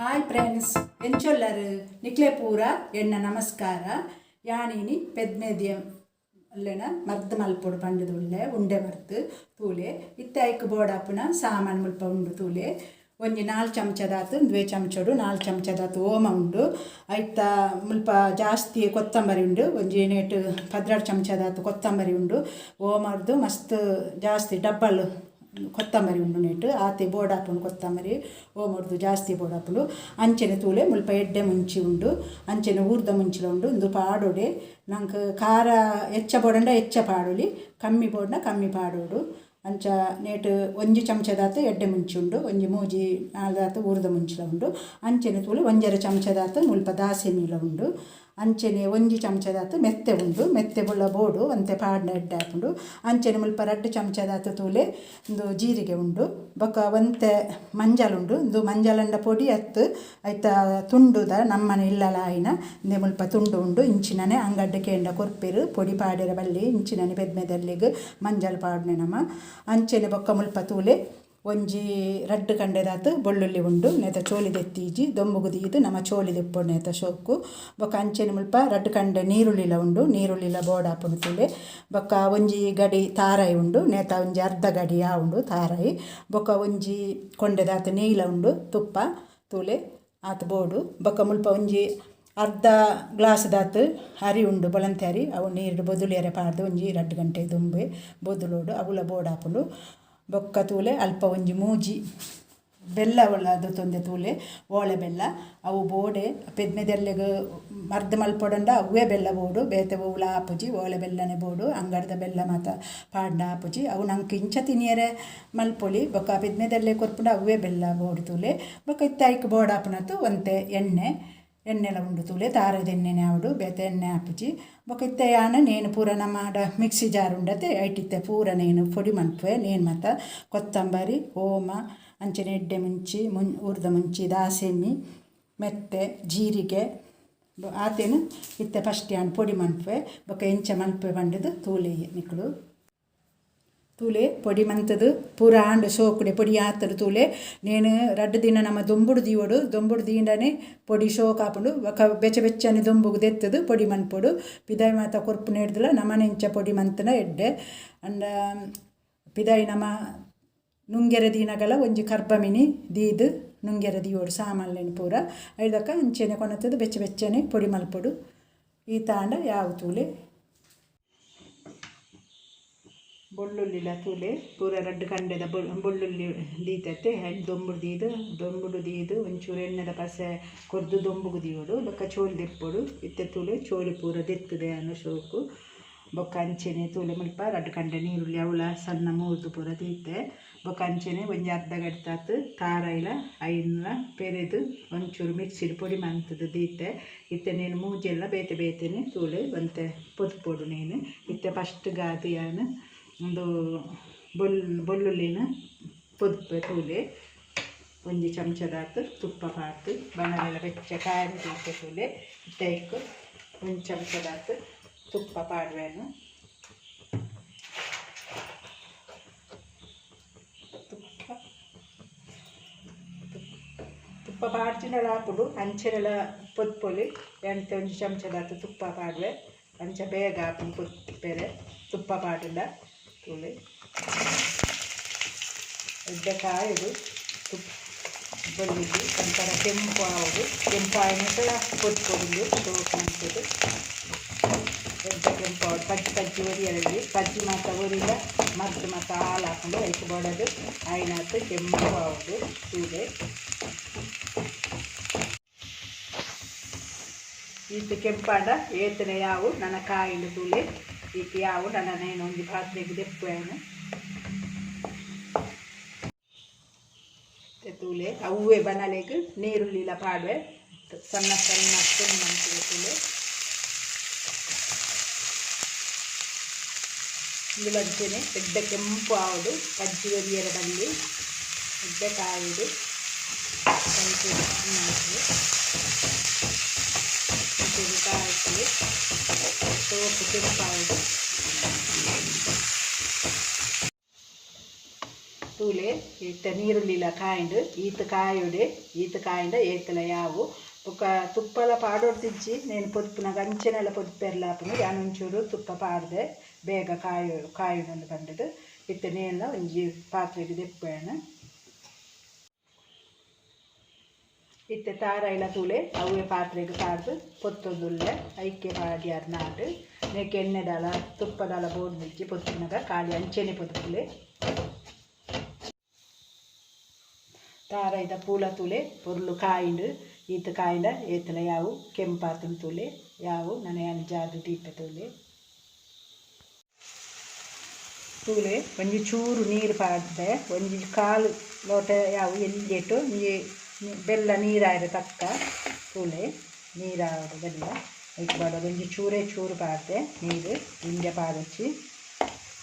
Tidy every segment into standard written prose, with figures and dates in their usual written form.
hi friends ಎಂಚೊಲ್ಲರು ನಿಕ್ಲೆ ಪೂರ ಎಣ್ಣ ನಮಸ್ಕಾರ ಯಾನಿನಿ ಪೆದ್ಮೇದ್ಯ ಅಲ್ಲೆನ ಮರ್ದು ಮಲ್ಪೊಡು ಪಂಡದುಳ್ಳೆ ಉಂಡೆ ಮರ್ದು ತೂಲೆ ಇತ್ತಾಯ್ಕ ಬೋಡಾಪುನ ಸಾಮಾನು ಮುಲ್ಪ ಉಂಡು ತೂಲೆ ಒಂಜಿ 4 ಚಮಚದಾತು 2 ಚಮಚಡು 4 ಚಮಚದಾತು ಓಮ ಉಂಡು ಐತ ಮುಲ್ಪ ಜಾಸ್ತಿ ಕೊತ್ತಂಬರಿ ಉಂಡು ಒಂಜಿ ನೇಟು 16 ಚಮಚದಾತು ಕೊತ್ತಂಬರಿ ಉಂಡು ಓಮರ್ದು ಮಸ್ತ್ ಜಾಸ್ತಿ ಡಬ್ಬಲ್ ಕೊತ್ತಂಬರಿ ಉಂಡು ನೆಟ್ಟು ಆತೆ ಬೋಡಾಪುಂಡು ಕೊತ್ತಂಬರಿ ಓಮರ್ದು ಜಾಸ್ತಿ ಬೋಡಾಪುಂಡು ಅಂಚೆನೆ ತೂಲೆ ಮುಲ್ಪ ಎಡ್ಡೆ ಮುಂಚಿ ಉಂಡು ಅಂಚೆನೆ ಊರ್ದ ಮುಂಚಿಲ ಉಂಡು ಇಂದು ಪಾಡೋಡೆ ನಂಗೆ ಖಾರ ಹೆಚ್ಚ ಬೋಡಂಡ ಹೆಚ್ಚ ಪಾಡೋಲಿ ಕಮ್ಮಿ ಬೋಡನ ಕಮ್ಮಿ ಪಾಡೋಡು ಅಂಚ ನೇಟು ಒಂಜಿ ಚಮಚದಾತು ಎಡ್ಡೆ ಮುಂಚಿ ಉಂಡು ಒಂಜಿ ಮೂಜಿ ನಾಲ್ದಾತು ಊರ್ದ ಮುಂಚಿಲ ಉಂಡು ಅಂಚೆನೆ ತೂಲೆ ಒಂಜರ ಚಮಚದಾತು ಮುಲ್ಪ ದಾಸೆನಿಲ ಉಂಡು ಅಂಚೆನೆ ಒಂಜಿ ಚಮಚದಾತು ಮೆತ್ತೆ ಉಂಡು ಮೆತ್ತೆ ಬುಳ್ಳ ಬೋಡು ಅಂತೆ ಪಾಡ್ನ ಎಡ್ಡೆ ಹಾಪುಂಡು ಅಂಚೆನೆ ಮುಲ್ಪ 2 ಚಮಚದಾತು ತೂಲೆ ಇಂದು ಜೀರಿಗೆ ಉಂಡು ಬೊಕ್ಕ ಒಂತೆ ಮಂಜಲ್ ಉಂಡು ಇಂದು ಮಂಜಲಂಡ ಪೊಡಿ ಅತ್ತು ಐತ ತುಂಡುದ ನಮ್ಮನೆ ಇಲ್ಲಲ ಆಯ್ನ ಇಂದೆ ಮುಲ್ಪ ತುಂಡು ಉಂಡು ಇಂಚಿನನೆ ಅಂಗಡ್ಡೆ ಕೇಂಡ ಕೊರ್ಪೆರು ಪೊಡಿ ಪಾಡಿರ ಬಲ್ಲಿ ಇಂಚಿನನೆ ಬೆದ್ಮೆದಲ್ಲಿಗೆ ಮಂಜಲ್ ಪಾಡ್ನೆ ನಮ ಅಂಚೆನೆ ಬೊಕ್ಕ ಮುಲ್ಪ ತೂಲೆ ಒಂಜಿ 2 ಕಂಡೆದಾತು ಬೆಳ್ಳುಳ್ಳಿ ಉಂಡು ನೆತ ಚೋಲಿ ದೆತ್ತೀಜಿ ದೊಂಬುಗು ದೀದು ನಮ್ಮ ಚೋಲಿ ದೆಪ್ಪೊಡು ನೆತ ಶೋಕು ಬೊಕ್ಕ ಅಂಚೆನೆ ಮುಲ್ಪ 2 ಕಂಡೆ ನೀರುಳ್ಳಿಲ ಉಂಡು ನೀರುಳ್ಳಿಲ ಬೋಡಾಪುಂಡು ತೂಲೆ ಬೊಕ್ಕ ಒಂಜಿ ಗಡಿ ತಾರಾಯಿ ಉಂಡು ನೆತ ಒಂಜಿ ಅರ್ಧ ಗಡಿ ಉಂಡು ತಾರಾಯಿ ಬೊಕ್ಕ ಒಂಜಿ ಕೊಂಡೆದಾತು ನೀಲ ಉಂಡು ತುಪ್ಪ ತೂಲೆ ಆತ ಬೋಡು ಬೊಕ್ಕ ಮುಲ್ಪ ಒಂಜಿ ಅರ್ಧ ಗ್ಲಾಸ್ದಾತು ಅರಿ ಉಂಡು ಬೊಳಂತೆ ಅರಿ ಅವು ನೀರು ಬೊದುಲಿಯರೆ ಪಾಡ್ದು ಒಂಜಿ 2 ಗಂಟೆ ದುಂಬೆ ಬೊದುಲೋಡು ಅವುಲ ಬೋಡಾಪುಂಡು ಬೊಕ್ಕ ತೂಲೆ ಅಲ್ಪ ಒಂಜಿ ಮೂಜಿ ಬೆಲ್ಲ ಅದು ತೊಂದೆ ತೂಲೆ ಓಳೆ ಬೆಲ್ಲ ಅವು ಬೋಡೆ ಪೆದ್ಮೆದೆಲ್ಲೆಗೆ ಮರ್ದು ಮಲ್ಪೊಡಂಡ ಅವೇ ಬೆಲ್ಲ ಬೋಡು ಬೇತೆ ಉಳ ಆಪುಜಿ ಓಳೆ ಬೆಲ್ಲನೆ ಬೋಡು ಅಂಗಡ್ದ ಬೆಲ್ಲ ಮಾತ ಪಾಡ್ನ ಆಪುಜಿ ಅವು ನಂಗೆ ಇಂಚ ತಿನಿಯರೆ ಮಲ್ಪೊಲಿ ಬೊಕ್ಕ ಪೆದ್ಮೆದೆಲ್ಲೆ ಕೊರ್ಪುಂಡ ಅವೇ ಬೆಲ್ಲ ಬೋಡು ತೂಲೆ ಬೊಕ್ಕ ಇತ್ತಾಯ್ಕ ಬೋಡಾಪುನತ್ತು ಒಂತೆ ಎಣ್ಣೆಲ ಉಂಡು ತೂಲೆ ತಾರದ ಎಣ್ಣೆನೆ ಆವಡು ಬೇತೆ ಎಣ್ಣೆ ಆಪುಜಿ ಬೊಕ್ಕ ಇತ್ತೆ ಯಾನ ನೇನು ಪೂರ ನಮ್ಮ ಮಿಕ್ಸಿ ಜಾರ್ ಉಂಡತೆ ಐಟಿತ್ತೆ ಪೂರ ನೇನು ಪೊಡಿ ಮನ್ಪುವೆ ನೇನು ಮಾತ ಕೊತ್ತಂಬರಿ ಓಮ ಅಂಚನೆ ಎಡ್ಡೆ ಮುಂಚಿ ಊರ್ದ ಮುಂಚಿ ದಾಸೆಣ್ಣಿ ಮೆತ್ತೆ ಜೀರಿಗೆ ಆತೇನು ಇತ್ತೆ ಫಸ್ಟ್ ಯಾನ್ ಪೊಡಿ ಮನ್ಪುವೆ ಬೊಕ್ಕ ಎಂಚ ಮನ್ಪುವೆ ಬಂಡದು ತೂಲೆ ನಿಕ್ಕಳು ತೂಲೆ ಪೊಡಿ ಮಂತದು ಪೂರ ಆಂಡು ಸೋಕುಡೆ ಪೊಡಿ ಆತಡು ತೂಲೆ ನೇನು 2 ದಿನ ನಮ್ಮ ದೊಂಬುಡು ದೀವಡು ದೊಂಬುಡು ದೀಂಡನೆ ಪೊಡಿ ಶೋಕ್ ಹಾಪುಂಡು ಬೊಕ್ಕ ಬೆಚ್ಚನೆ ದೊಂಬುಗು ದೆತ್ತದು ಪೊಡಿ ಮನ್ಪೊಡು ಪಿದಾಯಿ ಮಾತ ಕೊರ್ಪು ನೆಡ್ದಲ ನಮನೆಂಚ ಪೊಡಿ ಮಂತನ ಎಡ್ಡೆ ಅಂಡ ಪಿದಾಯಿ ನಮ್ಮ ನುಂಗೆರೆ ದೀನಗಳ ಒಂಜಿ ಕರ್ಬಮಿನಿ ದೀದು ನುಂಗೆರೆ ದೀವೋಡು ಸಾಮಾನ್ಲೇನು ಪೂರ ಐದಕ್ಕ ಅಂಚೆನೆ ಕೊನತದು ಬೆಚ್ಚನೆ ಪೊಡಿ ಮಲ್ಪೊಡು ಈ ತಾಂಡ ಯಾವ ತೂಲೆ ಬೆಳ್ಳುಳ್ಳಿಲ ತೂಲೆ ಪೂರ 2 ಕಂಡೆದ ಬೆಳ್ಳುಳ್ಳಿ ದೀತೈತೆ ಹೆಣ್ಣು ದೊಂಬುಡು ದೀದು ಒಂಚೂರು ಎಣ್ಣೆದ ಪಸೆ ಕೊರ್ದು ದೊಂಬುಗು ದೀವೋಡು ಬೊಕ್ಕ ಚೋಲಿ ದೆಪ್ಪೊಡು ಇತ್ತೆ ತೂಲೆ ಚೋಲಿ ಪೂರ ದೆತ್ತುದೆ ಅನ್ನೋ ಶೋಕು ಬೊಕ್ಕ ಅಂಚೆನೆ ತೂಲೆ ಮುಲ್ಪ 2 ಕಂಡೆ ನೀರುಳ್ಳಿ ಅವಳ ಸಣ್ಣ ಮೂರ್ದು ಪೂರ ದೀತೆ ಬೊಕ್ಕ ಅಂಚೆನೆ ಒಂಜಿ ಅರ್ಧ ಗಡ್ತಾತು ತಾರಾಯಿಲ ಐನ ಪೆರೆದು ಒಂಚೂರು ಮಿಕ್ಸಿಡ್ ಪೊಡಿ ಮಂತದು ದೀತೆ ಇತ್ತೆ ನೇನು ಮೂಜೆಲ್ಲ ಬೇತೆನೆ ತೂಲೆ ಒಂತೆ ಪೊದ್ಪೊಡು ನೇನು ಇತ್ತೆ ಫಸ್ಟ್ ಗಾದು ಯಾನು ಒಂದು ಬೆಳ್ಳುಳ್ಳಿನ ಪೊದ್ಪೆ ತೂಲೆ ಒಂಜಿ ಚಮಚದಾತು ತುಪ್ಪ ಪಾಡ್ದು ಬಣಲೆಲ್ಲ ಬೆಚ್ಚ ಕಾಯಿ ದೀತೆ ತೂಲೆ ಇಟ್ಟೈಕು 1 ಚಮಚದಾತು ತುಪ್ಪ ಪಾಡುವೆನು ತುಪ್ಪ ಪಾಡ್ಚಿನಳ ಹಾಪುಡು ಅಂಚೆನೆಲ್ಲ ಪೊದ್ಪೊಲಿ 1 ಚಮಚದಾತು ತುಪ್ಪ ಪಾಡುವೆ ಅಂಚ ಬೇಗ ಹಾಪುಂಡು ಪೊದ್ಪೆರೆ ತುಪ್ಪ ಪಾಡಿಂಡ ತೂಲೆ ಎಡ್ಡೆ ಕಾಯೋದು ಬೆಳ್ಳುಳ್ಳಿ ಒಂಥರ ಕೆಂಪು ಆಗೋದು ಕೆಂಪು ಆಯ್ನಟ್ಟು ಪೊದ್ಪೊಡು ಸೋಕು ಅಂತದ್ದು ಎಡ್ಡೆ ಕೆಂಪು ಆಗೋದು ಪಜ್ಜಿ ಒರಿಯಲ್ಲಿ ಪಜ್ಜಿ ಮಾತ್ರ ಒರಿಲ್ಲ ಮದ್ದು ಮಾತ್ರ ಹಾಲು ಹಾಕೊಂಡು ಐದು ಬಡದು ಆಯ್ನಾತು ಕೆಂಪು ಆಗೋದು ತೂಲೆ ಇದು ಕೆಂಪಾಂಡ ಏತನೆ ಯಾವು ನನ್ನ ಕಾಯಿಲು ತೂಲೆ ಈಗ ಯಾವು ನನ್ನ ನೇನೊಂದು ಪಾತ್ರೆಗೆ ದೆಪ್ಪುವೇನು ತೂಲೆ ಅವೇ ಬನಲೆಗೆ ನೀರುಳ್ಳಿಲ ಪಾಡುವೆ ಸಣ್ಣ ತುಂಡು ತೂಲೆ ಇಲ್ಲಂಚೆನೆ ಎಡ್ಡೆ ಕೆಂಪು ಆವಡು ಪಜ್ಜಿ ಒರಿಯರ ಬಲ್ಲಿ ಎಡ್ಡೆ ಕಾಯುದು ಕಾಯಿಸಿ ಸೋಪು ಕೆಂಪಾವುದು ತೂಲೆ ಇತ್ತ ನೀರುಳ್ಳಿಲ ಕಾಯಿಂಡು ಈತ ಕಾಯಿಂಡ ಏತಲ ಯಾವು ಬೊಕ ತುಪ್ಪಲ ಪಾಡೋಡ್ತಿಜ್ಜಿ నేను పొదుపునాಗ ಅಂಚೆನೆಲ್ಲ పొదుಪೆರ್ಲಾಪುನು ಯಾನ್ ಒಂಚೂರು ತುಪ್ಪ ಪಾಡ್ದೆ ಬೇಗ ಕಾಯುಂಡು ಪಂಡದು ಇತ್ತ ನೇಲ ಒಂಜಿ ಪಾತ್ರೆಗ್ ದೆಪ್ಪೇಣ ಇತ್ತೆ ತಾರಾಯಿಲ ತೂಲೆ ಅವೇ ಪಾತ್ರೆಗ್ ಪಾಡ್ದು ಪೊತ್ತೊಂದುಲ್ಲೆ ಐಕೆ ಪಾಡ್ಯಾರ ನಾಡು ನೆಕ್ ಎಣ್ಣೆದಾಲ ತುಪ್ಪದಾಲ ಬೋಡ್ನಿಜ್ಜಿ ಪೊತ್ತಿನಾಗ ಖಾಲಿ ಅಂಚೆನೆ ಪೊದುಪುಲೆ ತಾರಾಯ್ದ ಪೂಲ ತೂಲೆ ಪೊರ್ಲು ಕಾಯಿಂಡು ಈತ ಕಾಯಿಂಡ ಏತಲ ಯಾವು ಕೆಂಪಾತನ ತೂಲೆ ಯಾವು ನನಯಾನ ಜಾದು ದೀಪ ತೂಲೆ ಒಂಜಿ ಚೂರು ನೀರು ಪಾಡ್ದೆ ಒಂಜಿ ಕಾಲು ಲೋಟ ಯಾವು ಎಲ್ಲಿಟ್ಟು ಒಂಜಿ ಬೆಲ್ಲ ನೀರಾಯಿರ ತಕ್ಕ ತೂಲೆ ನೀರಾಡು ಬೆಲ್ಲ ಐಕ್ ಪಾಡೋದು ಒಂಜಿ ಚೂರು ಪಾಡ್ದೆ ನೀರು ಹಿಂಗೆ ಪಾಡಚ್ಚಿ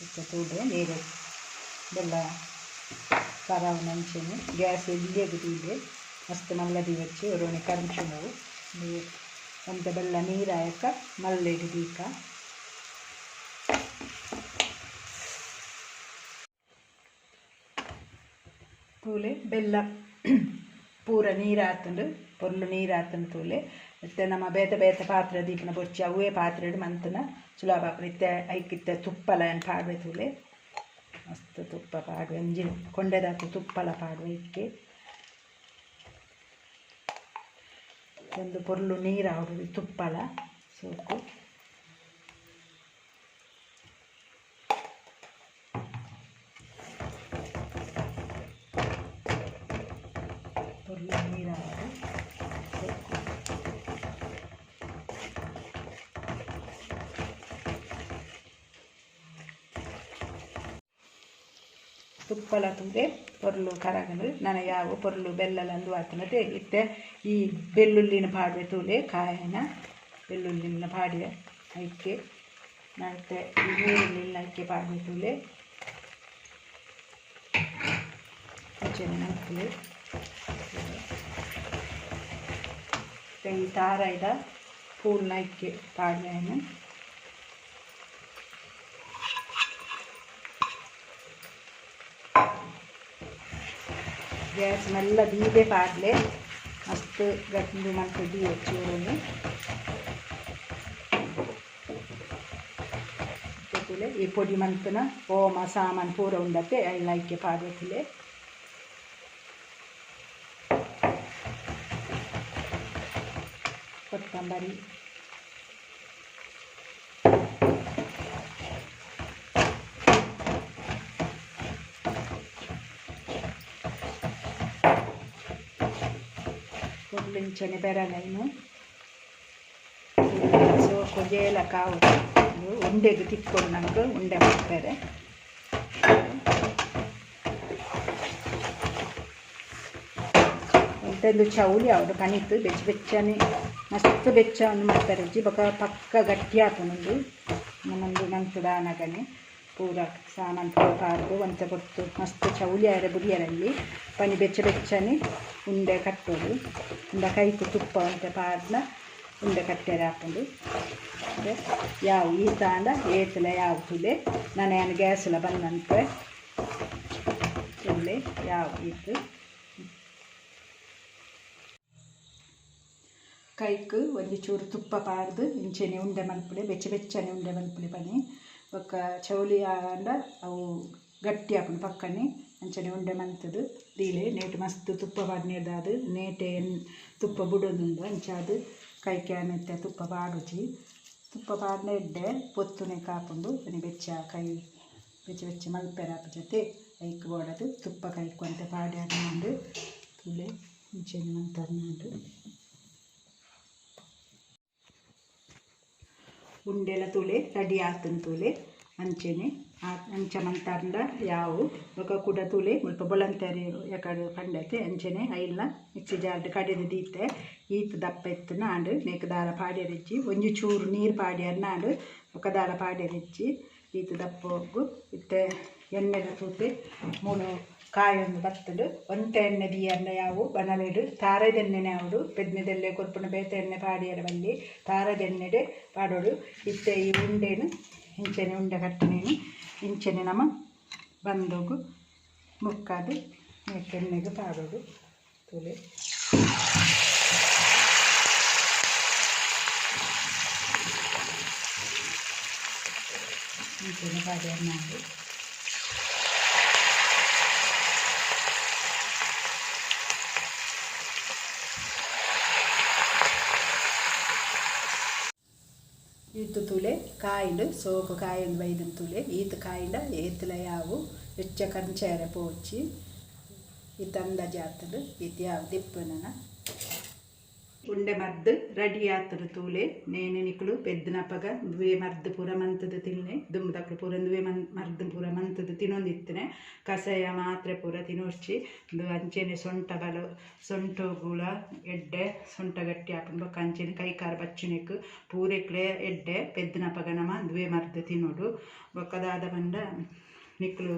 ಇತ್ತ ತೂಲೆ ನೀರು ಬೆಲ್ಲ ಕರಾವು ನಂಚೆನೆ ಗ್ಯಾಸ್ ಎಲ್ಲಿಯಾಗ ತೀಲೆ ಮಸ್ತ್ ಮಲ್ಲದಿ ವಚ್ಚಿ ಒರೋಣಿ ಕರಂಚುನವು ಅಂತ ಬೆಲ್ಲ ನೀರಾಯಕ ಮಲ್ಲೆಗೆ ದೀಕ ತೂಲೆ ಬೆಲ್ಲ ಪೂರ ನೀರಾತಂಡು ಪೊರ್ಲು ನೀರಾತಂಡು ತೂಲೆ ಮತ್ತೆ ನಮ್ಮ ಬೇತೆ ಪಾತ್ರೆ ದೀಪನ ಬೊಚ್ಚಿ ಅವೇ ಪಾತ್ರೆ ಮಂತನ ಸುಲಭ ಇತ್ತೆ ಐಕಿತ್ತೆ ತುಪ್ಪಲ ಏನು ಪಾಡ್ವೆ ತೂಲೆ ಮಸ್ತ್ ತುಪ್ಪ ಪಾಡ್ವೆ ಅಂಜಿ ಕೊಂಡೆದಾತು ತುಪ್ಪಲ ಪಾಡ್ವೆ ಇಕ್ಕೆ ಒಂದು ಪೊರ್ಲು ನೀರು ಆಡುದು ತುಪ್ಪಲ ಸೋಕು ಪೊರ್ಲು ನೀರು ಆಡು ಸೋಕು ತುಪ್ಪಲ ತುಂಗೆ ಪೊರ್ಲು ಕರಗಲು ನನ್ನ ಯಾವ ಪೊರ್ಲು ಬೆಲ್ಲಲಂದು ಆತನದೆ ಇತ್ತೆ ಈ ಬೆಳ್ಳುಳ್ಳಿನ ಪಾಡ್ವೆ ತೂಲೆ ಕಾಯನ ಬೆಳ್ಳುಳ್ಳಿನ ಪಾಡ್ವೆ ಐಕೆ ಮತ್ತೆ ಈ ನೀರುಳ್ಳಿನ ಐಕೆ ಪಾಡ್ವೆ ತೂಲೆ ಚೆನ್ನಾಗಿ ಈ ತಾರಾಯ್ದ ಪೂಲ್ನ ಐಕೆ ಪಾಡ್ವೆಯನ್ನು ಗ್ಯಾಸ್ ಮೆಲ್ಲ ದೀದೆ ಪಾಡ್ಲೆ ಮಸ್ತ್ ಗಟ್ಟು ಮತ್ತು ದೀ ಚೂರನ್ನು ಗೊತ್ತಿಲ್ಲ ಈ ಪೊಡಿ ಮಂತನ ಓಮ ಸಾಮಾನು ಪೂರ ಉಂಡತ್ತೆ ಎಲ್ಲ ಐಕೆ ಪಾಡ್ಬೇಕಿಲ್ಲ ಕೊತ್ತಂಬರಿ ಕೊಡ್ಲಿಂಚನೆ ಬೆರಗೈನು ಸೋಕು ಜೇಲ ಕಾವು ಉಂಡೆಗೆ ತಿಕ್ಕೊಂಡು ನಂಗೆ ಉಂಡೆ ಮಾಡ್ತಾರೆ ಇಂಥದ್ದು ಚೌಲಿ ಅವ್ರು ಕಣಿತು ಬೆಚ್ಚನೆ ಮಸ್ತ್ ಬೆಚ್ಚವನ್ನು ಮಾಡ್ತಾರೆ ಅಜ್ಜಿ ಬೊಕ ಪಕ್ಕ ಗಟ್ಟಿ ಹಾಕೊಂದು ನಮ್ಮೊಂದು ನಂತು ದಾನಗನೆ ಪೂರ ಸಾಮಾನು ಪೂರ ಪಾರ್ದು ಒಂತ ಕೊಟ್ಟು ಮಸ್ತ್ ಚೌಲಿ ಆರೆ ಬುಡಿಯರಲ್ಲಿ ಪನಿ ಬೆಚ್ಚನೆ ಉಂಡೆ ಕಟ್ಟೋದು ಉಂಡೆ ಕೈಕು ತುಪ್ಪ ಅಂತ ಪಾಡ್ನ ಉಂಡೆ ಕಟ್ಟೆರೆ ಹಾಕೊಂಡು ಯಾವ ಈ ತಾಂಡ ಏತಲೆ ಯಾವ ತುಲೆ ನನಯನ್ನು ಗ್ಯಾಸೆಲ್ಲ ಬಂದಂತೆ ತುಲೆ ಯಾವ ಇತ್ತು ಕೈಕು ಒಂದು ಚೂರು ತುಪ್ಪ ಪಾಡ್ದು ಇಂಚೆನೆ ಉಂಡೆ ಮಲ್ಪುಡೆ ಬೆಚ್ಚನೆ ಉಂಡೆ ಮಲ್ಪುಡೆ ಪನಿ ಒಕ್ಕ ಚೌಲಿ ಆಂಡ ಅವು ಗಟ್ಟಿ ಹಾಕೊಂಡು ಪಕ್ಕನೆ ಅಂಚನೆ ಉಂಡೆ ಮಂತದು ದೀಲೆ ನೇಟು ಮಸ್ತ್ ತುಪ್ಪ ಪಾಡ್ನೇದಾದು ನೇಟೆ ತುಪ್ಪ ಬಿಡೋದುಂಡು ಅಂಚಾದು ಕೈ ಕ್ಯಾನೆತ್ತೆ ತುಪ್ಪ ಪಾಡುಚಿ ತುಪ್ಪ ಪಾಡ್ನೆ ಇಡ್ಡೆ ಪೊತ್ತುನೆ ಕಾಕೊಂಡು ಬನ್ನಿ ಕೈ ಬೆಚ್ಚ ಮಲ್ಪೆರ ಜೊತೆ ಐಕ್ ಬೋಡದು ತುಪ್ಪ ಕೈಕು ಅಂತ ಪಾಡಿ ಹಾಕೊಂಡು ತುಲೆ ಇಂಚೆನೆ ಮಂತರ್ನಾಡು ಉಂಡೆಲ ತುಲೆ ರೆಡಿ ಆತನ ತುಲೆ ಅಂಚೆನೆ ಅಂಚ ಮಂತಾರ್ಂಡ ಯಾವು ఒక ಕೂಡ ತುಲೆ ಮುಲ್ಪ ಬೊಳಂತರಿ ಯಾಕಡೆ ಪಂಡತೆ ಅಂಚೆನೆ ಐಲ್ಲ ಮಿಕ್ಸಿ ಜಾರ್ಡ್ ಕಡೆದು ದೀತೆ ಈತ ದಪ್ಪ ಎತ್ತು ನಾಡು ನೆಕ್ ದಾರ ಪಾಡ್ಯರಿಚ್ಚಿ ಒಂಜಿ ಚೂರು ನೀರು ಪಾಡ್ಯಾರ ನಾಡು ఒక ದಾರ ಪಾಡ್ಯರಿಚ್ಚಿ ಈತ ದಪ್ಪ ಹೋಗು ಇತ್ತೆ ಎಣ್ಣೆದ ತೂತೆ ಮೂನು ಕಾಯೊಂದು ಬತ್ತಡು ಒಂತೆ ಎಣ್ಣೆ ದಿಯರ್ನ ಯಾವು ಬನಲೆಡು ತಾರದ ಎಣ್ಣೆನೆ ಯಾವುದು ಪೆದ್ಮೆದೆಲ್ಲೆ ಕೊರ್ಪುನ ಬೇತೆ ಎಣ್ಣೆ ಪಾಡಿಯರ ಬಲ್ಲಿ ತಾರದ ಎಣ್ಣೆಡೆ ಪಾಡೋಡು ಇತ್ತೆ ಈ ಉಂಡೆನು ಇಂಚೆನೆ ಉಂಡೆ ಕಟ್ಟಿನೇನು ಇಂಚೆನೆ ನಮ್ಮ ಬಂದೋಗು ಮುಕ್ಕಾದು ಎಣ್ಣೆಗೆ ಪಾಡೋದು ತುಲೆ ಇಂಚಿನ ಪಾಡಿ ಮಾಡಿ ಈತು ತುಲೆ ಕಾಯಿಲು ಸೋಕು ಕಾಯಿಲು ಬೈದನ್ ತುಲೆ ಈತ ಕಾಯಿಲ ಏತಲ ಯಾವು ಹೆಚ್ಚ ಕಂಚೇರೆ ಪೋಚಿ ಈತಂದ ಜಾತಲು ಈತ ಯಾವು ದಿಪ್ಪನ ಉಂಡೆ ಮರ್ದು ರೆಡಿ ಆತರು ತೂಲೆ ನೇನೆ ನಿಕ್ಲು ಪೆದ್ದನಪ್ಪಗ ದುವೆ ಮರ್ದು ಪೂರ ಮಂತದ ತಿನ್ನೆ ದುಂಬದಕ್ಲು ಪೂರ ದುವೆ ಮರ್ದು ಪೂರ ಮಂತದ ತಿನ್ನೊಂದಿತ್ತನೆ ಕಷಾಯ ಮಾತ್ರೆ ಪೂರ ತಿನ್ನೋರ್ಚಿ ಅಂಚೆನೆ ಸೊಂಟ ಬಲ ಸೊಂಟಗುಳ ಎಡ್ಡೆ ಸೊಂಟ ಗಟ್ಟಿ ಹಾಕೊಂಡು ಅಂಚೆನೆ ಕೈ ಕಾರ ಬಚ್ಚುನೆಕ್ ಪೂರೆಕ್ಲೆ ಎಡ್ಡೆ ಪೆದ್ದನಪ್ಪಗ ನಮ ದುವೆ ಮರ್ದು ತಿನ್ನೋಡು ಬೊಕ್ಕದಾದ ಬಂದ ನಿಕ್ಲು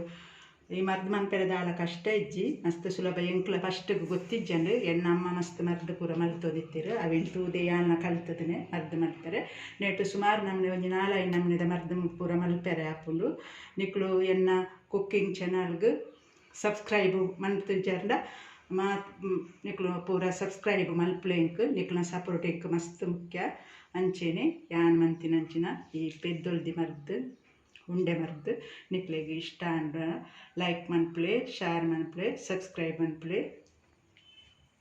ಈ ಮರ್ದು ಮನ್ಪೆರೆ ದಾಳ ಕಷ್ಟ ಇಜ್ಜಿ ಮಸ್ತ್ ಸುಲಭ ಎಂಕ್ಲ ಫಸ್ಟ್ಗೆ ಗೊತ್ತಿಜ್ಜಂಡು ಅಮ್ಮ ಮಸ್ತ್ ಮರ್ದು ಪೂರ ಮಲ್ತೋದಿತ್ತಿರು ಅವಿನ್ ತೂದೆ ಯಾನ ಕಲ್ತದನೆ ಮರ್ದು ಮಲ್ಪೆರೆ ನೆಟ್ಟು ಸುಮಾರು ನಮ್ನೆ ಒಂಜಿ 4-5 ನಮ್ನೆದ ಮರ್ದು ಪೂರ ಮಲ್ಪೆರೆ ಆಪುಂಡು ನಿಕ್ಲು ಎನ್ನ ಕುಕ್ಕಿಂಗ್ ಚಾನಲ್ಗೆ ಸಬ್ಸ್ಕ್ರೈಬ್ ಮಲ್ತುಜರ್ಲ ನಿಕ್ಲು ಪೂರ ಸಬ್ಸ್ಕ್ರೈಬ್ ಮಲ್ಪ್ಲೆಂಕ್ ನಿಕ್ಲ ಸಪೋರ್ಟ್ ಎಂಕ್ ಮಸ್ತ್ ಮುಖ್ಯ ಅಂಚೆನೆ ಯಾನ್ ಮಂತಿನಂಚಿನ ಈ ಪೆದ್ದೊಲ್ದಿ ಮರ್ದು ಉಂಡೆ ಮರ್ದು ನಿಕ್ಲೆಗೆ ಇಷ್ಟ ಅಂದ್ರ ಲೈಕ್ ಮನ್ಪ್ಲೆ ಶೇರ್ ಮನ್ಪ್ಲೆ ಸಬ್ಸ್ಕ್ರೈಬ್ ಮನ್ಪ್ಲೆ